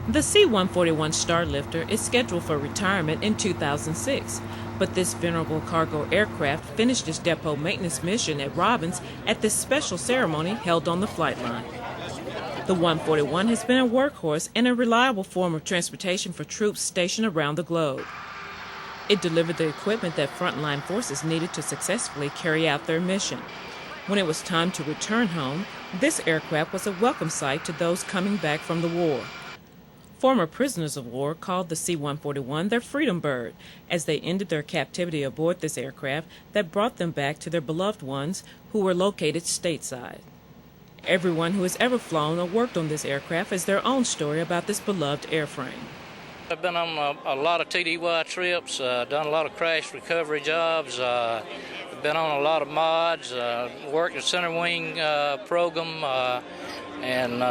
The C-141 Starlifter is scheduled for retirement in 2006, but this venerable cargo aircraft finished its depot maintenance mission at Robins at this special ceremony held on the flight line. The 141 has been a workhorse and a reliable form of transportation for troops stationed around the globe. It delivered the equipment that frontline forces needed to successfully carry out their mission. When it was time to return home, this aircraft was a welcome sight to those coming back from the war. Former prisoners of war called the C-141 their freedom bird, as they ended their captivity aboard this aircraft that brought them back to their beloved ones who were located stateside. Everyone who has ever flown or worked on this aircraft has their own story about this beloved airframe. I've been on a lot of TDY trips, done a lot of crash recovery jobs, been on a lot of mods, worked the center wing program, and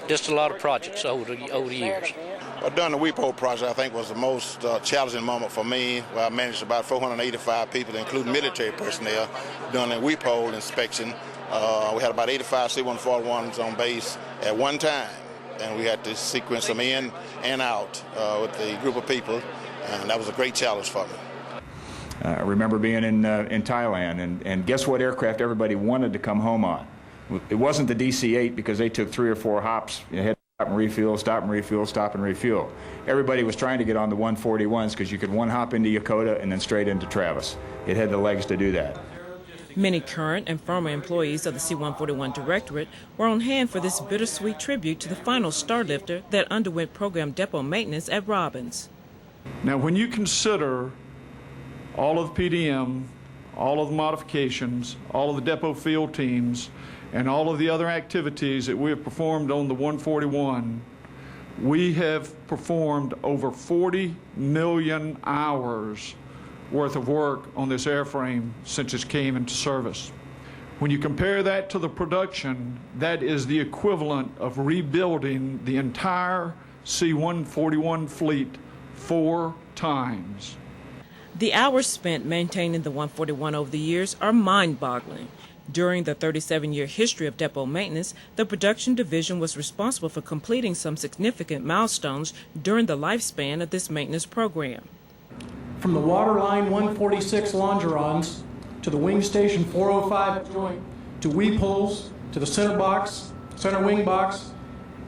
just a lot of projects over the years. Well, during the WEPO project, I think was the most challenging moment for me, where I managed about 485 people, including military personnel, during the WEPO inspection. We had about 85 C-141s on base at one time, and we had to sequence them in and out with the group of people, and that was a great challenge for me. I remember being in Thailand, and guess what aircraft everybody wanted to come home on? It wasn't the DC-8 because they took 3 or 4 hops. You had to stop and refuel, stop and refuel, stop and refuel. Everybody was trying to get on the 141s because you could one hop into Yokota and then straight into Travis. It had the legs to do that. Many current and former employees of the C-141 Directorate were on hand for this bittersweet tribute to the final Starlifter that underwent program depot maintenance at Robins. Now, when you consider all of the PDM, all of the modifications, all of the depot field teams, and all of the other activities that we have performed on the 141, we have performed over 40 million hours worth of work on this airframe since it came into service. When you compare that to the production, that is the equivalent of rebuilding the entire C-141 fleet 4 times. The hours spent maintaining the 141 over the years are mind-boggling. During the 37-year history of depot maintenance, the production division was responsible for completing some significant milestones during the lifespan of this maintenance program. From the waterline 146 longerons to the wing station 405 joint, to weep holes, to the center box, center wing box,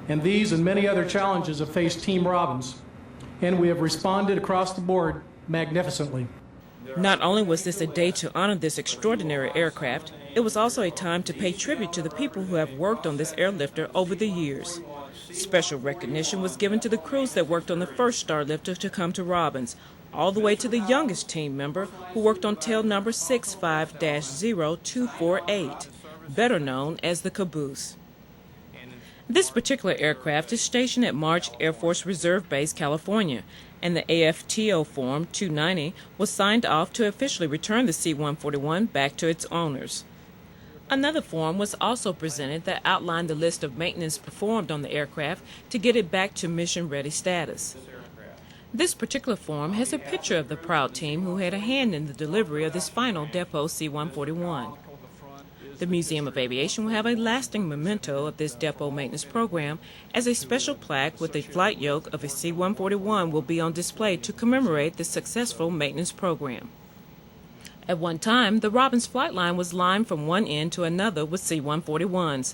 and these and many other challenges have faced Team Robins, and we have responded across the board magnificently. Not only was this a day to honor this extraordinary aircraft, it was also a time to pay tribute to the people who have worked on this airlifter over the years. Special recognition was given to the crews that worked on the first Starlifter to come to Robins, all the way to the youngest team member who worked on tail number 65-0248, better known as the caboose. This particular aircraft is stationed at March Air Force Reserve Base, California, and the AFTO Form 290 was signed off to officially return the C-141 back to its owners. Another form was also presented that outlined the list of maintenance performed on the aircraft to get it back to mission-ready status. This particular form has a picture of the proud team who had a hand in the delivery of this final depot C-141. The Museum of Aviation will have a lasting memento of this depot maintenance program, as a special plaque with a flight yoke of a C-141 will be on display to commemorate this successful maintenance program. At one time, the Robins flight line was lined from one end to another with C-141s,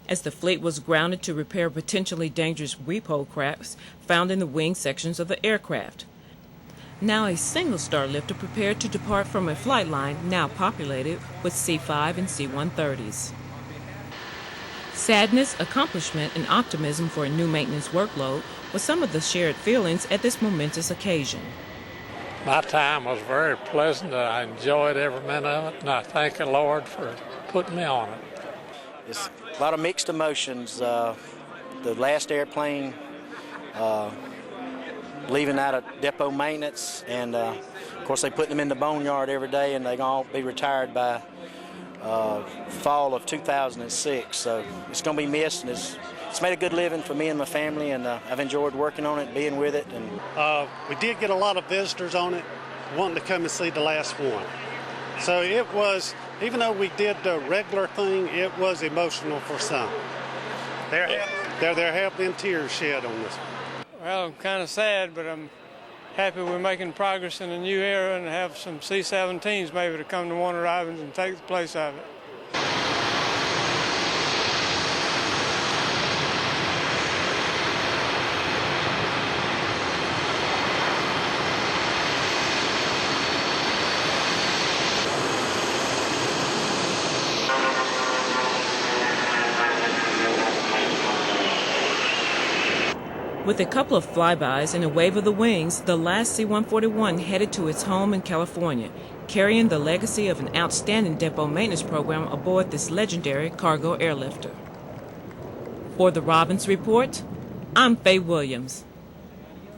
as the fleet was grounded to repair potentially dangerous weep-hole cracks found in the wing sections of the aircraft. Now a single Starlifter prepared to depart from a flight line now populated with C-5 and C-130s. Sadness, accomplishment, and optimism for a new maintenance workload were some of the shared feelings at this momentous occasion. My time was very pleasant. I enjoyed every minute of it, and I thank the Lord for putting me on it. It's a lot of mixed emotions. The last airplane leaving out of depot maintenance, and of course they put them in the boneyard every day, and they're going to be retired by fall of 2006. So it's going to be missed, and it's made a good living for me and my family, and I've enjoyed working on it, being with it. And we did get a lot of visitors on it wanting to come and see the last one. So it was, even though we did the regular thing, it was emotional for some. There there have been tears shed on this. Well, I'm kind of sad, but I'm happy we're making progress in a new era and have some C-17s maybe to come to Warner Robins and take the place of it. With a couple of flybys and a wave of the wings, the last C-141 headed to its home in California, carrying the legacy of an outstanding depot maintenance program aboard this legendary cargo airlifter. For the Robins Report, I'm Faye Williams.